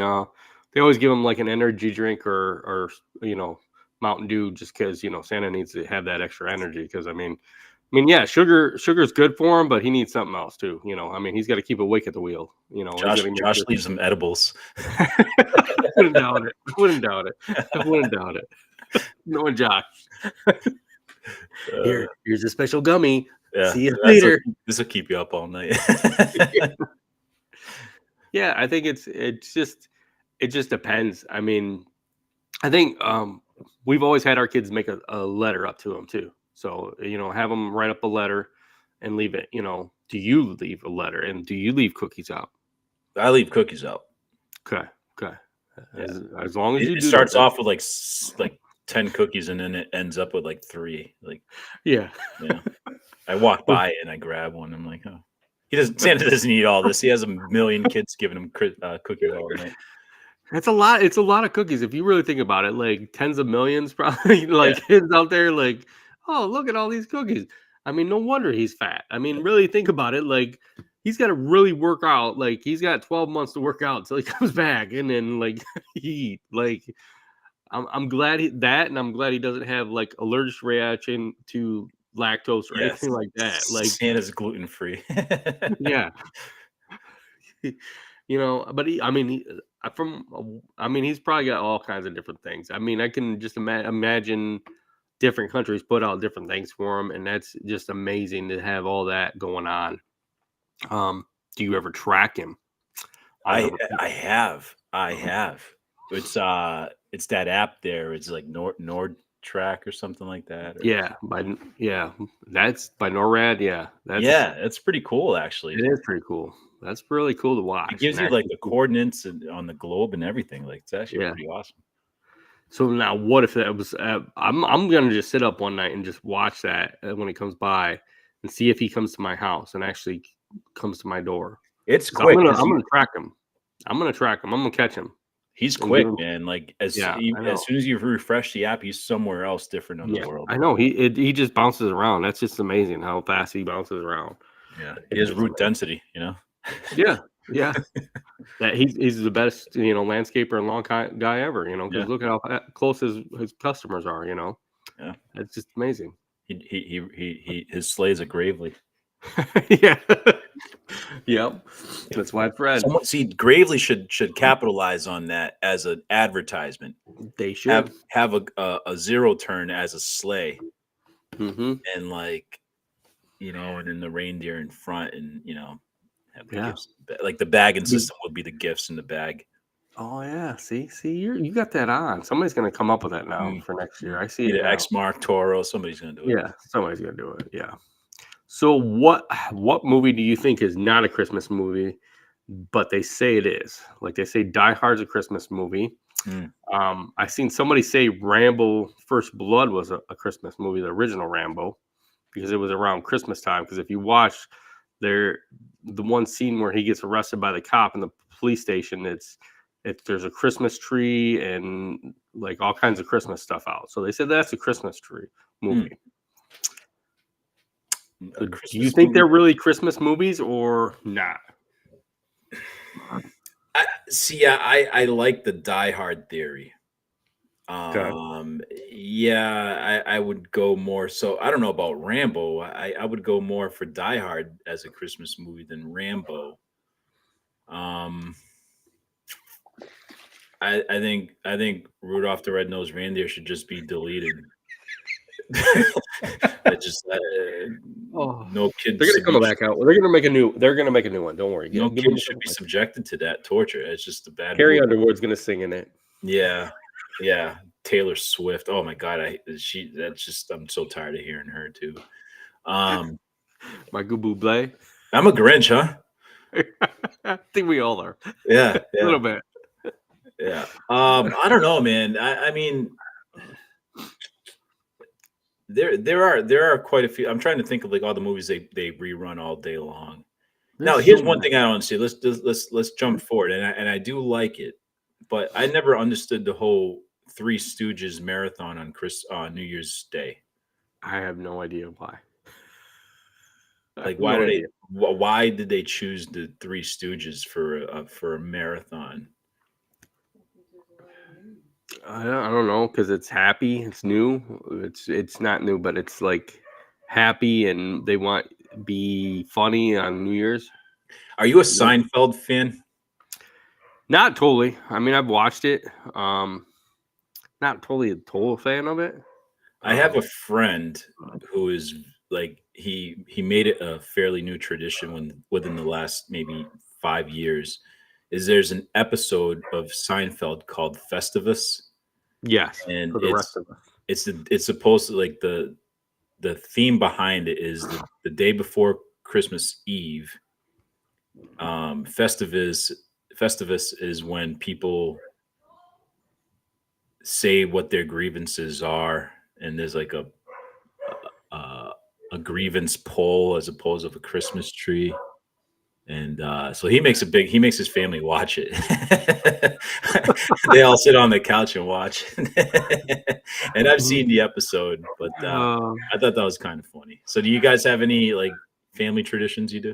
they always give them like an energy drink or Mountain Dew, just because Santa needs to have that extra energy. Because yeah, sugar's good for him, but he needs something else too. I mean, he's got to keep awake at the wheel. He's gotta make Josh sure- leaves them edibles. I wouldn't doubt it. I wouldn't doubt it. Knowing Josh. Here's a special gummy. Yeah, See you later. This will keep you up all night. Yeah, I think it just depends. I mean, I think we've always had our kids make a letter up to them too. So have them write up a letter and leave it. Do you leave a letter and do you leave cookies out? I leave cookies out. Okay. Yeah. As long as you It do starts that, off with like 10 cookies, and then it ends up with like 3. Like, yeah. I walk by it and I grab one. I'm like, oh, Santa doesn't eat all this. He has a million kids giving him cookies all night. It's a lot. It's a lot of cookies if you really think about it. Like tens of millions, probably. Kids out there, like, oh, look at all these cookies. I mean, no wonder he's fat. I mean, really think about it. Like, he's got to really work out. Like, he's got 12 months to work out until he comes back, and then eat. Like, I'm glad and I'm glad he doesn't have like allergic reaction to lactose or anything like that. Like, Santa's gluten free. yeah. But he's probably got all kinds of different things. I mean, I can just imagine different countries put out different things for him, and that's just amazing to have all that going on. Do you ever track him? I have. It's that app there. It's like Nord Track or something like that. That's by NORAD. Yeah, it's pretty cool actually. It is pretty cool. That's really cool to watch. It gives you like the coordinates on the globe and everything. Like, it's actually pretty awesome. So now, what if that was? I'm gonna just sit up one night and just watch that when he comes by, and see if he comes to my house and actually comes to my door. It's quick. I'm gonna track him. I'm gonna catch him. He's quick, man. Like as soon as you refresh the app, he's somewhere else different in the world. I know. He just bounces around. That's just amazing how fast he bounces around. Yeah, he has root density. Yeah. That he's the best landscaper and lawn guy ever. Because look at how close his customers are. Yeah, it's just amazing. His sleighs are Gravely. Yeah. Yep. That's widespread. Gravely should capitalize on that as an advertisement. They should have a zero turn as a sleigh, and and then the reindeer in front, and have the gifts. Like the bagging system would be the gifts in the bag. Oh yeah, see, you got that on. Somebody's gonna come up with that now for next year. I see it. X-Mark, Toro. Somebody's gonna do it. Yeah, somebody's gonna do it. Yeah. So what movie do you think is not a Christmas movie, but they say it is? Like they say Die Hard's a Christmas movie. I seen somebody say Rambo First Blood was a Christmas movie, the original Rambo, because it was around Christmas time. Because if you watch the one scene where he gets arrested by the cop in the police station, there's a Christmas tree and like all kinds of Christmas stuff out. So they said that's a Christmas tree movie. So do you think they're really Christmas movies or not? I like the Die Hard theory. I would go more. So I don't know about Rambo. I would go more for Die Hard as a Christmas movie than Rambo. I think Rudolph the Red-Nosed Reindeer should just be deleted. Oh, no kid. they're gonna come back out. They're gonna make a new. They're gonna make a new one. Don't worry. No Give me kid the should be one. subjected to that torture. It's just a bad. Carrie movie. Underwood's gonna sing in it. Yeah, yeah. Taylor Swift. Oh my God, That's just. I'm so tired of hearing her too. Michael Bublé. I'm a Grinch, huh? I think we all are. Yeah, A little bit. Yeah. I don't know, man. I mean, there are quite a few. I'm trying to think of like all the movies they rerun all day long. Now, here's one thing I don't see. Let's jump forward, and I do like it, but I never understood the whole Three Stooges marathon on New Year's Day. I have no idea why. Like, why did they choose the Three Stooges for a marathon? I don't know, because it's happy. It's new. It's not new, but it's like happy, and they want be funny on New Year's. Are you a Seinfeld fan? Not totally. I mean, I've watched it. Not totally a total fan of it. I have a friend who is like he made it a fairly new tradition within the last maybe 5 years. There's an episode of Seinfeld called Festivus. Yes, and for the rest of us. It's supposed to, like, the theme behind it is the day before Christmas Eve. Festivus is when people say what their grievances are, and there's like a grievance pole as opposed to a Christmas tree. And so he makes his family watch it. They all sit on the couch and watch. And I've seen the episode, but I thought that was kind of funny. So do you guys have any like family traditions you do?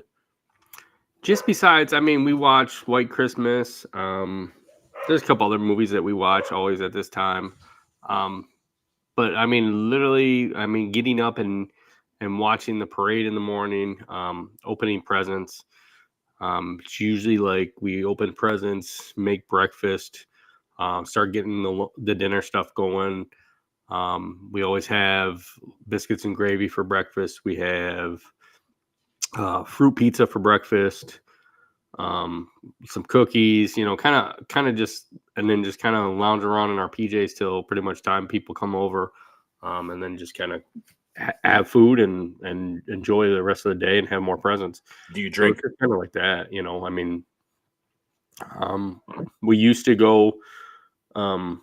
Just besides, I mean, we watch White Christmas. There's a couple other movies that we watch always at this time. But I mean, literally, getting up and watching the parade in the morning, opening presents. It's usually like we open presents, make breakfast, start getting the dinner stuff going. We always have biscuits and gravy for breakfast. We have fruit pizza for breakfast, some cookies, kind of just, and then just kind of lounge around in our PJs till pretty much time people come over, and then just kind of have food and enjoy the rest of the day and have more presents. Do you drink? So kind of like that, I mean, we used to go, my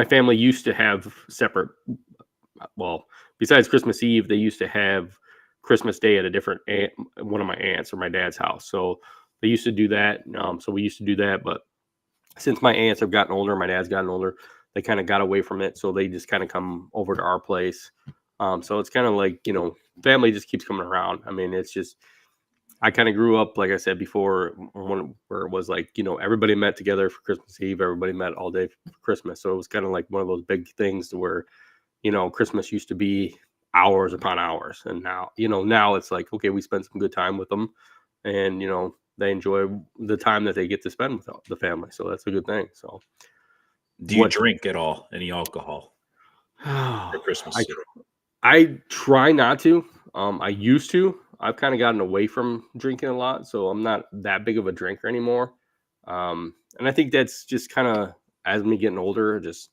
family used to have separate, well, besides Christmas Eve, they used to have Christmas Day at a different one of my aunts or my dad's house. So they used to do that. So we used to do that, but since my aunts have gotten older, my dad's gotten older, they kind of got away from it. So they just kind of come over to our place. So it's kind of like, family just keeps coming around. I mean, it's just, I kind of grew up, like I said before, where it was like, everybody met together for Christmas Eve. Everybody met all day for Christmas. So it was kind of like one of those big things to where, Christmas used to be hours upon hours. And now, now it's like, okay, we spend some good time with them, and, they enjoy the time that they get to spend with the family. So that's a good thing. So do you drink at all? Any alcohol for Christmas? I try not to. I used to. I've kind of gotten away from drinking a lot, so I'm not that big of a drinker anymore. And I think that's just kind of, as me getting older, just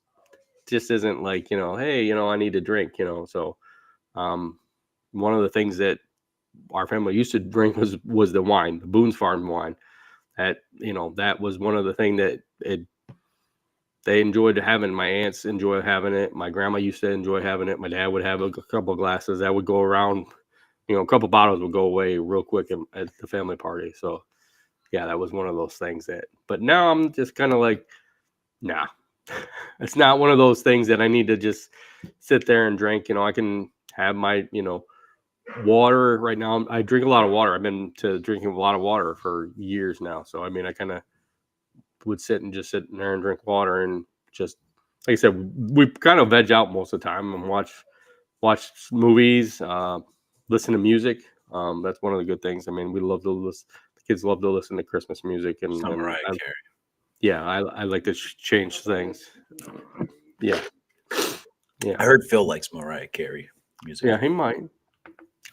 isn't like, hey, I need to drink, So one of the things that our family used to drink was the wine, the Boone's Farm wine. That, that was one of the things that they enjoyed having. My aunts enjoy having it. My grandma used to enjoy having it. My dad would have a couple of glasses that would go around. A couple bottles would go away real quick at the family party. So, yeah, that was one of those things but now I'm just kind of like, nah, it's not one of those things that I need to just sit there and drink. I can have my, water right now. I drink a lot of water. I've been drinking a lot of water for years now. So, I mean, I kind of would sit there and drink water, and just, like I said, we kind of veg out most of the time and watch movies, listen to music. That's one of the good things. I mean, we love to listen. The kids love to listen to Christmas music, and Mariah Carey. Yeah, I like to change things. Yeah. I heard Phil likes Mariah Carey music. Yeah, he might.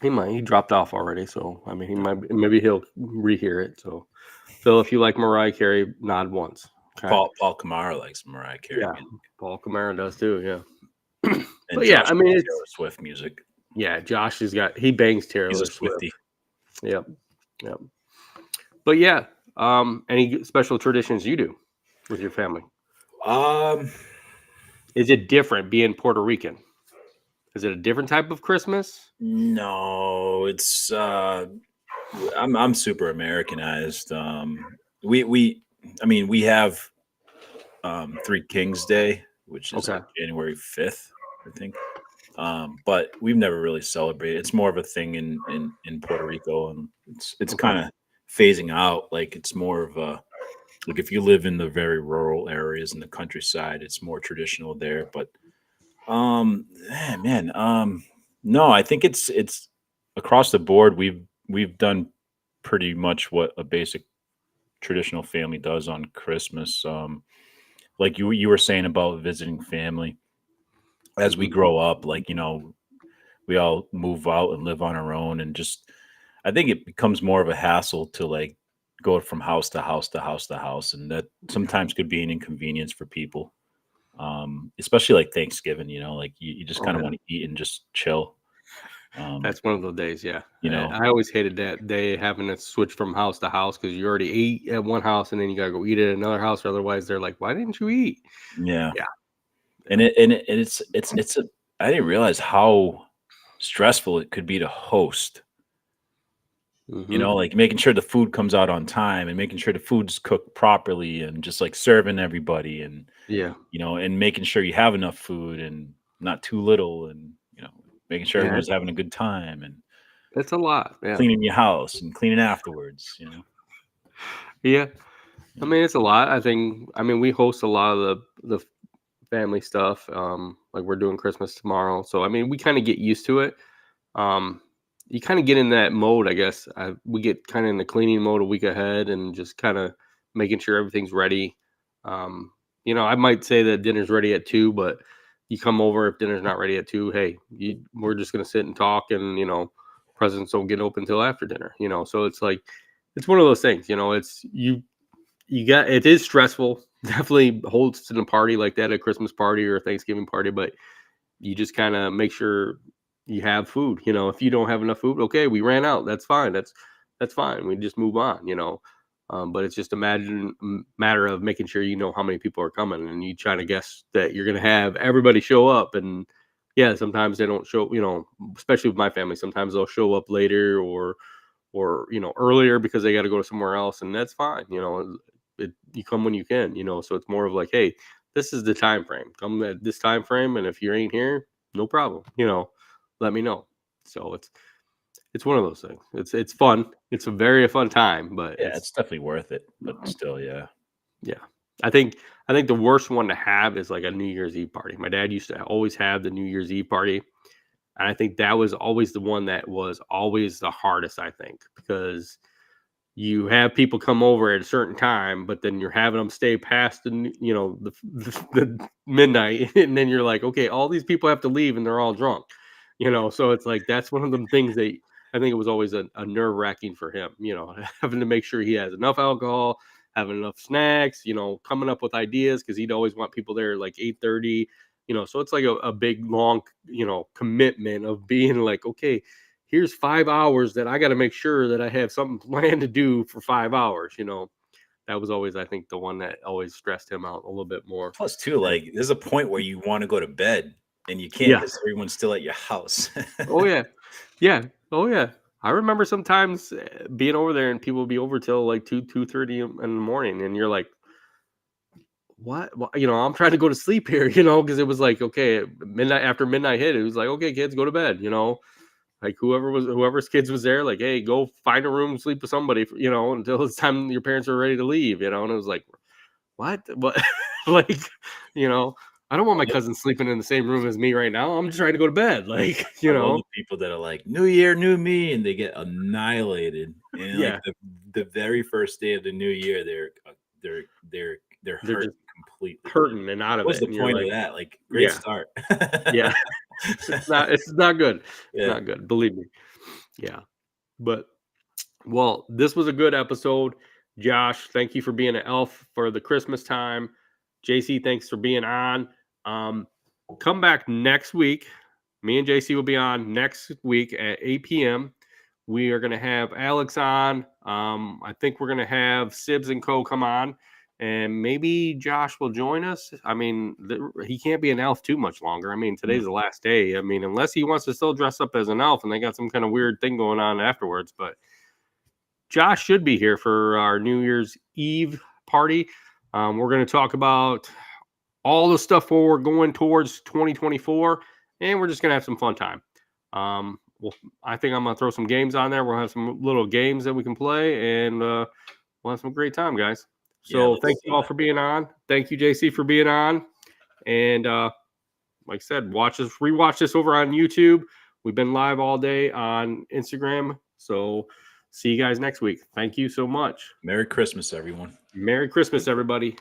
He might. He dropped off already, so I mean, he might. Maybe he'll rehear it. So, Phil, if you like Mariah Carey, nod once. Okay. Paul Kamara likes Mariah Carey Yeah, music, Paul Kamara does too. Yeah. and But yeah, Josh I mean, likes it's Taylor Swift music. Josh he bangs He's a Taylor Swift. Swiftie. Yep. Yep. But yeah, any special traditions you do with your family? Is it different being Puerto Rican? Is it a different type of Christmas? No, it's I'm super Americanized. We I mean we have Three Kings Day, which is Okay. like January 5th, I think. But we've never really celebrated. It's more of a thing in Puerto Rico, and it's Okay. kind of phasing out. Like it's more of a like if you live in the very rural areas in the countryside, it's more traditional there. But no, I think it's across the board. We've done pretty much what a basic traditional family does on Christmas. Like you were saying about visiting family as we Mhm. grow up, like we all move out and live on our own, and just I think it becomes more of a hassle to like go from house to house to house to house, and that sometimes could be an inconvenience for people. Especially like Thanksgiving, like you just Oh, kind of yeah. want to eat and just chill. That's one of those days, yeah. You know, I always hated that day having to switch from house to house because you already ate at one house and then you gotta go eat at another house. Or otherwise, they're like, "Why didn't you eat?" yeah. Yeah. And it's a I didn't realize how stressful it could be to host. Hmm. Like making sure the food comes out on time and making sure the food's cooked properly and just like serving everybody and Yeah. and making sure you have enough food and not too little and making sure Yeah. everyone's having a good time and It's a lot. Yeah. cleaning your house and cleaning afterwards. Yeah. I Yeah. mean, it's a lot. I mean, we host a lot of the family stuff. Like we're doing Christmas tomorrow. So, I mean, we kind of get used to it. Um, you kind of get in that mode, I guess. We get kind of in the cleaning mode a week ahead and just kind of making sure everything's ready. Um, I might say that dinner's ready at 2, but you come over if dinner's not ready at 2. Hey, we're just gonna sit and talk, and presents don't get open until after dinner. So it's like it's one of those things. It's it is stressful. Definitely hosting a party like that, a Christmas party or a Thanksgiving party, but you just kind of make sure you have food. If you don't have enough food, okay, we ran out. That's fine. That's fine. We just move on. But it's just matter of making sure you know how many people are coming, and you try to guess that you're gonna have everybody show up. And yeah, sometimes they don't show. Especially with my family, sometimes they'll show up later or earlier because they got to go somewhere else, and that's fine. You come when you can. So it's more of like, hey, this is the time frame. Come at this time frame, and if you ain't here, no problem. Let me know. So it's one of those things. It's fun. It's a very fun time, but Yeah, it's definitely worth it, but still, yeah. yeah. I think the worst one to have is like a New Year's Eve party. My dad used to always have the New Year's Eve party, and I think that was always the one that was always the hardest. I think because you have people come over at a certain time, but then you're having them stay past the midnight, and then you're like, okay, all these people have to leave, and they're all drunk, So it's like that's one of them things that I think it was always a nerve wracking for him, having to make sure he has enough alcohol, having enough snacks, coming up with ideas because he'd always want people there like 8:30. So it's like a big long commitment of being like, okay, here's 5 hours that I got to make sure that I have something planned to do for 5 hours. That was always, I think, the one that always stressed him out a little bit more. Plus, too, like there's a point where you want to go to bed and you can't Yeah. because everyone's still at your house. Oh yeah. Yeah. Oh yeah. I remember sometimes being over there and people would be over till like 2:30 in the morning, and you're like, what? I'm trying to go to sleep here, because it was like, okay, midnight after midnight hit, it was like, okay, kids, go to bed. Like whoever's kids was there, like, hey, go find a room, sleep with somebody, until it's time your parents are ready to leave, and it was like, what, like, I don't want my cousin sleeping in the same room as me right now. I'm just trying to go to bed, like, I love the people that are like, "New year, new me," and they get annihilated. And like yeah, the very first day of the new year, they're they're they're hurt just completely. hurting and out of What's it, the and you're point of like, that? Like, great yeah, start. yeah, it's not good. It's Yeah. not good. Believe me. Yeah. But, well, this was a good episode. Josh, thank you for being an elf for the Christmas time. JC, thanks for being on. Come back next week. Me and JC will be on next week at 8 p.m. We are going to have Alex on. I think we're going to have Sibs and Co. come on. And maybe Josh will join us. I mean, he can't be an elf too much longer. I mean, today's the last day. I mean, unless he wants to still dress up as an elf and they got some kind of weird thing going on afterwards. But Josh should be here for our New Year's Eve party. We're going to talk about all the stuff where we're going towards 2024, and we're just going to have some fun time. Well, I think I'm going to throw some games on there. We'll have some little games that we can play, and we'll have some great time, guys. So thank you all for being on. Thank you, JC, for being on. And like I said, rewatch this over on YouTube. We've been live all day on Instagram. So see you guys next week. Thank you so much. Merry Christmas, everyone. Merry Christmas, everybody.